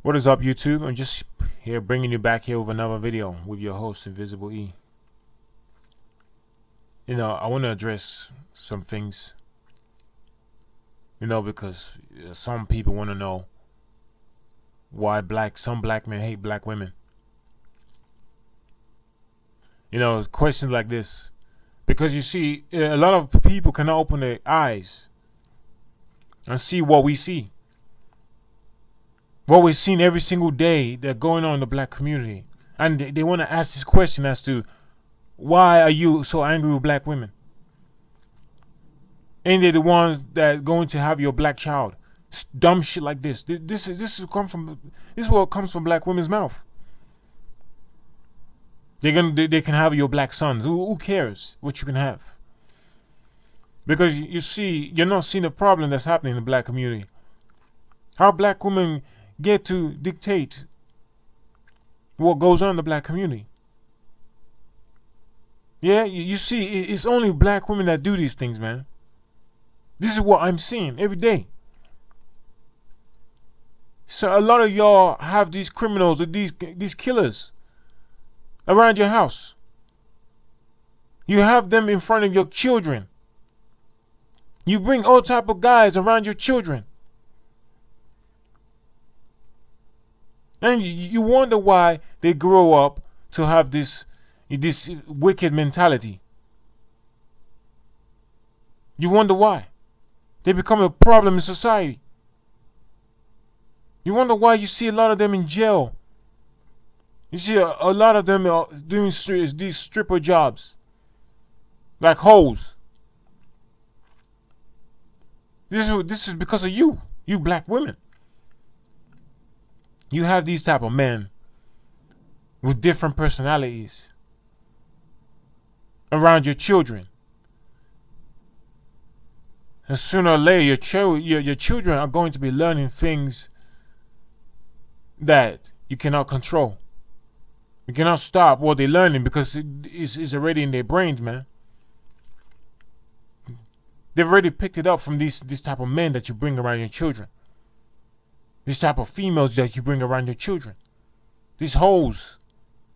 What is up, YouTube? I'm just here bringing you back here with another video with your host, Invisible E. I want to address some things, because some people want to know why some black men hate black women. Questions like this. Because you see, a lot of people cannot open their eyes and see what we see. What we're seeing every single day that going on in the black community. And they want to ask this question as to, why are you so angry with black women? Ain't they the ones that going to have your black child? Dumb shit like this. This is what comes from black women's mouth. They can have your black sons. Who cares what you can have? Because you see, you're not seeing the problem that's happening in the black community. How black women get to dictate what goes on in the black community. Yeah, you see, it's only black women that do these things, man. This is what I'm seeing every day. So a lot of y'all have these criminals or these killers around your house. You have them in front of your children. You bring all type of guys around your children. And you wonder why they grow up to have this wicked mentality. You wonder why. They become a problem in society. You wonder why you see a lot of them in jail. You see a lot of them doing these stripper jobs. Like hoes. This is because of you black women. You have these type of men with different personalities around your children. And sooner or later, your children are going to be learning things that you cannot control. You cannot stop what they're learning because it's already in their brains, man. They've already picked it up from this type of men that you bring around your children. This type of females that you bring around your children. These hoes.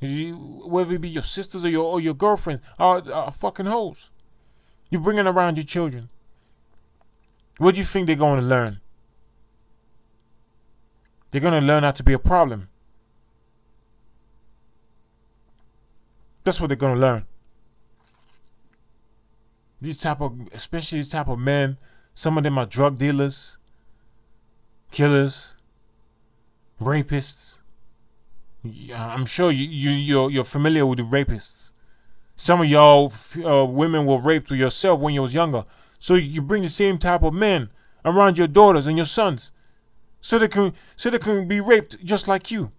Whether it be your sisters or your girlfriends are fucking hoes. You bring it around your children. What do you think they're going to learn? They're going to learn how to be a problem. That's what they're going to learn. Especially these type of men, some of them are drug dealers, killers, rapists. I'm sure you're familiar with the rapists. Some of y'all women were raped to yourself when you was younger. So you bring the same type of men around your daughters and your sons, so they can be raped just like you.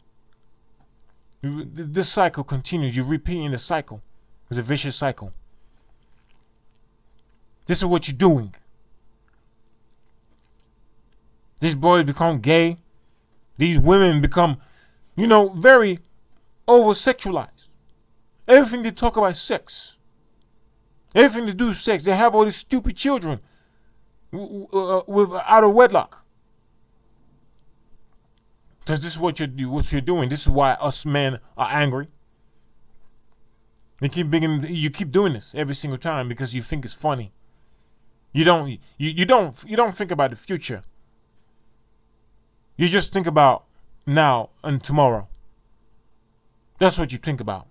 This cycle continues. You're repeating the cycle. It's a vicious cycle. This is what you're doing. These boys become gay. These women become, very over-sexualized. Everything they talk about is sex. Everything to do with sex. They have all these stupid children with out of wedlock. Because this is what you're doing. This is why us men are angry. You keep doing this every single time because you think it's funny. You don't think about the future. You just think about now and tomorrow. That's what you think about.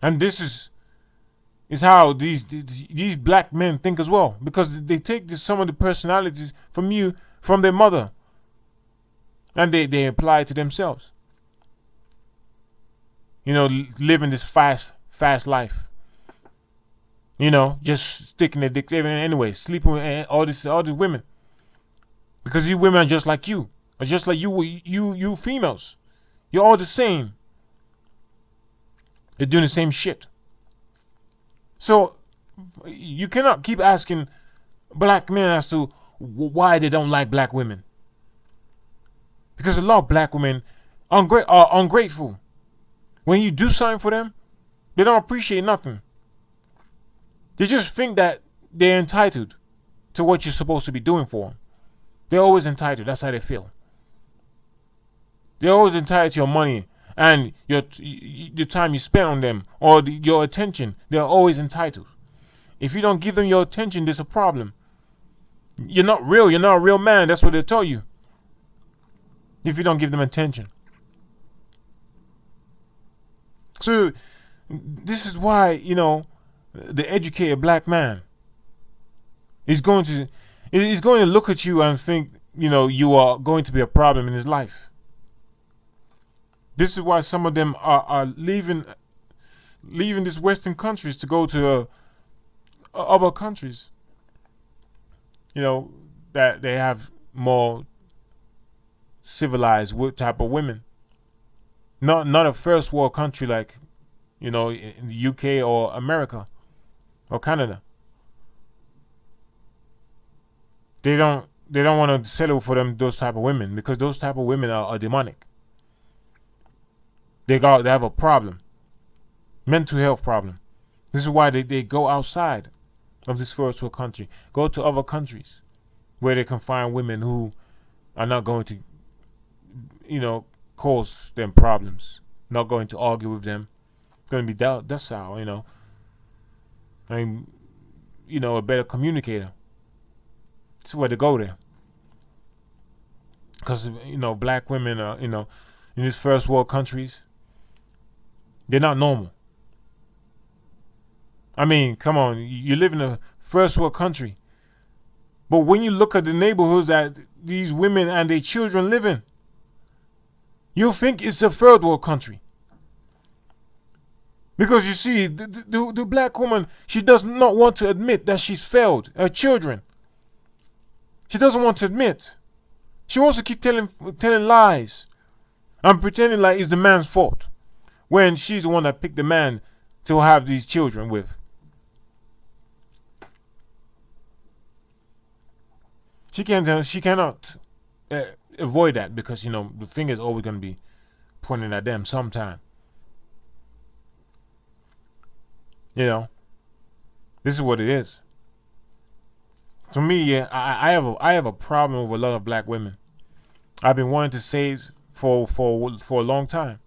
And this is how these black men think as well, because they take some of the personalities from their mother, and they apply it to themselves. Living this fast life. Just sticking their dicks anyway, sleeping with all these women. Because these women are just like you. Are just like you females. You're all the same. You're doing the same shit. So you cannot keep asking black men as to why they don't like black women. Because a lot of black women are ungrateful. When you do something for them, they don't appreciate nothing. They just think that they're entitled to what you're supposed to be doing for them. They're always entitled. That's how they feel. They're always entitled to your money and the time you spend on them, or your attention. They're always entitled. If you don't give them your attention, there's a problem. You're not real. You're not a real man. That's what they tell you. If you don't give them attention. So this is why, the educated black man is going to look at you and think, you are going to be a problem in his life. This is why some of them are leaving these Western countries to go to other countries. That they have more civilized type of women. Not a first world country like, in the UK or America or Canada. They don't want to settle for those type of women, because those type of women are demonic. They have a problem, mental health problem. This is why they go outside of this first world country, go to other countries where they can find women who are not going to, cause them problems, not going to argue with them, going to be docile, a better communicator. That's where they go there. Because, black women are, in these first world countries, they're not normal. I mean, come on, you live in a first world country. But when you look at the neighborhoods that these women and their children live in, you'll think it's a third world country. Because you see, the black woman, she does not want to admit that she's failed her children. She doesn't want to admit. She wants to keep telling lies and pretending like it's the man's fault, when she's the one that picked the man to have these children with. She cannot avoid that, because the finger is always going to be pointing at them sometime. This is what it is. To me, yeah, I have a problem with a lot of black women. I've been wanting to say it for a long time,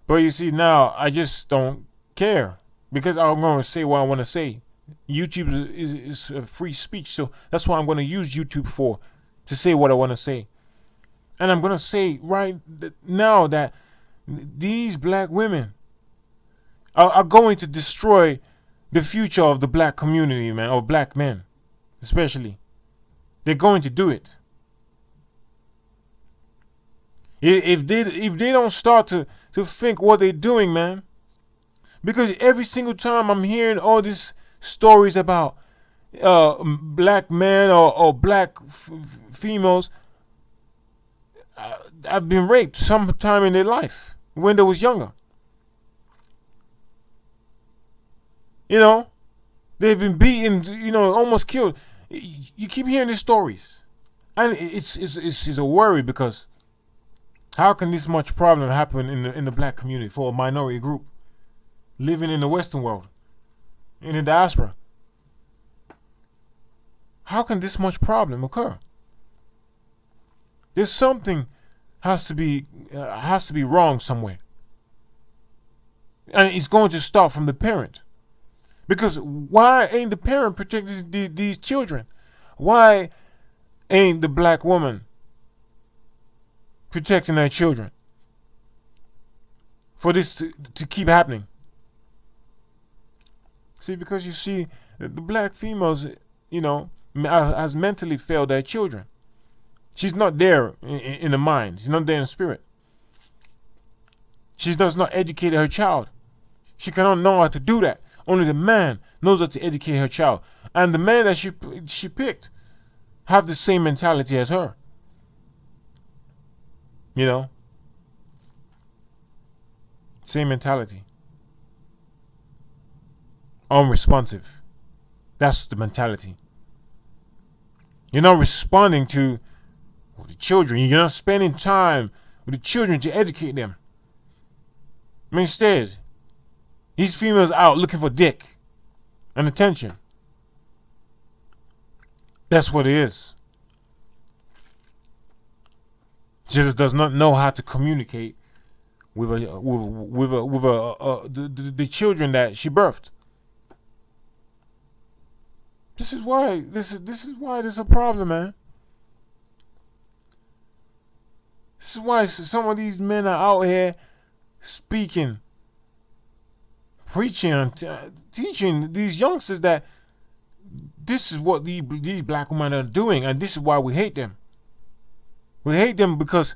but you see, now I just don't care, because I'm going to say what I want to say. YouTube is a free speech, so that's what I'm going to use YouTube to say what I want to say. And I'm going to say right now that these black women are going to destroy the future of the black community, man, of black men, especially. They're going to do it. If they don't start to think what they're doing, man. Because every single time I'm hearing all these stories about black men or black females have been raped sometime in their life when they was younger. They've been beaten, almost killed. You keep hearing these stories, and it's a worry, because how can this much problem happen in the black community for a minority group living in the Western world, in the diaspora? How can this much problem occur? There's something has to be wrong somewhere, and it's going to start from the parent. Because why ain't the parent protecting these children? Why ain't the black woman protecting their children for this to keep happening? See, because you see, the black females, has mentally failed their children. She's not there in the mind. She's not there in the spirit. She does not educate her child. She cannot know how to do that. Only the man knows how to educate her child. And the man that she picked have the same mentality as her. Same mentality. Unresponsive. That's the mentality. You're not responding to the children. You're not spending time with the children to educate them. Instead, these females out looking for dick and attention. That's what it is. She just does not know how to communicate with the children that she birthed. This is why this is a problem, man. This is why some of these men are out here speaking, preaching, and teaching these youngsters that this is what these black women are doing, and this is why we hate them. We hate them because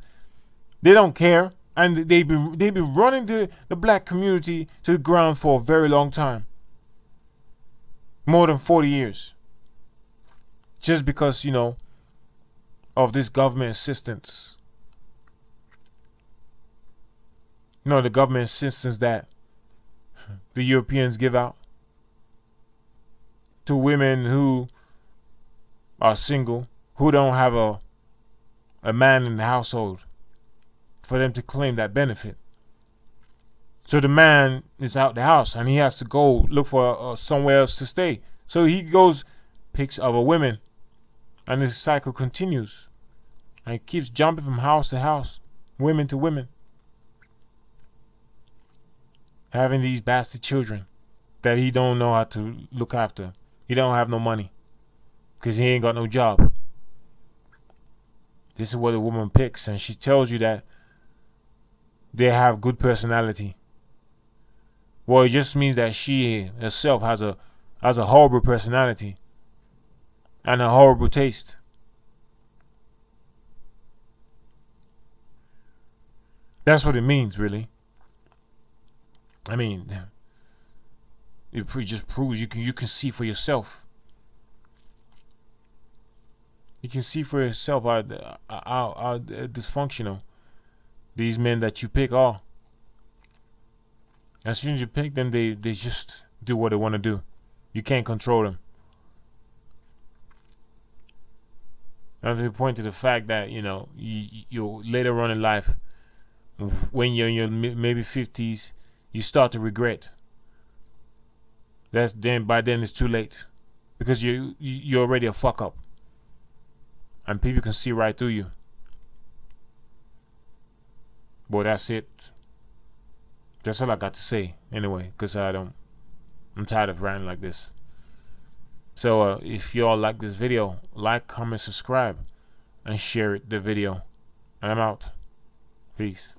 they don't care, and they've been running the black community to the ground for a very long time, more than 40 years, just because, you know, of this government assistance. You know, the government assistance that the Europeans give out to women who are single, who don't have a man in the household for them to claim that benefit. So the man is out the house and he has to go look for somewhere else to stay. So he goes, picks other women, and this cycle continues. And he keeps jumping from house to house, women to women, having these bastard children that he don't know how to look after. He don't have no money because he ain't got no job. This is what a woman picks, and she tells you that they have good personality. Well, it just means that she herself has a horrible personality and a horrible taste. That's what it means, really. I mean, it just proves you can see for yourself. You can see for yourself how dysfunctional these men that you pick are. As soon as you pick them, they just do what they want to do. You can't control them. And to point to the fact that, you know, you later on in life, when you're in your maybe 50s, you start to regret. By then it's too late, because you're already a fuck up, and people can see right through you. Boy, that's it. That's all I got to say anyway, because I'm tired of ranting like this. So if y'all like this video, like, comment, subscribe, and share the video. And I'm out. Peace.